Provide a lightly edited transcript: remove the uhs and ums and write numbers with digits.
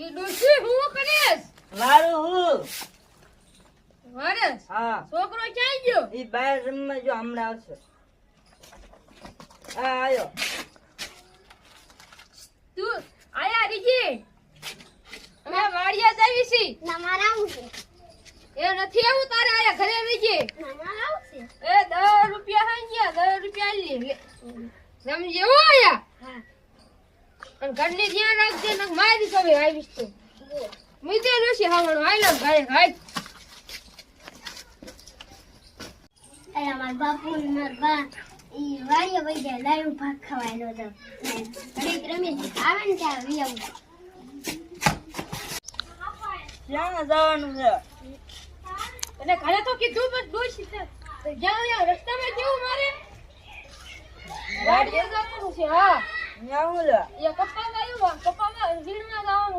એ ડોશી હું કરીશ? મારું હું વારસ હા છોકરો ક્યાં ગયો? ઈ બહાર રમવા જો હમણાં આવશે હા આયો તું આયા રીજી અમે વાડિયા જાવી છી. ના મારે આવું છે. એ નથી આવું તારે આયા ઘરે રીજી. ના મારે આવું છે. એ 10 રૂપિયા હાઈ ગયા 10 રૂપિયા લે સમજે હો આયા. હા અને ઘરની ધ્યાન રાખજે ને મારી કવે આવીશ તો મીતે નથી હાવણો હાલો ઘરે હાઈ. અરે મારા બાપુ ને મારા બા ઈ વાડીએ વઈ જાય લાયું ભાગ ખવાયેલો તો ઘડીક રમી આવે ને ત્યાં વી આવું. ક્યાં જવાનું છે અને ઘરે તો કીધું પણ ડોશી છે તો જ્યાં રસ્તામાં કેવું મારે વાડીએ જવાનું છે. હા ત્યાં હું લે એ કપ્પા ગાયું કપ્પામાં વીણમાં જવાનું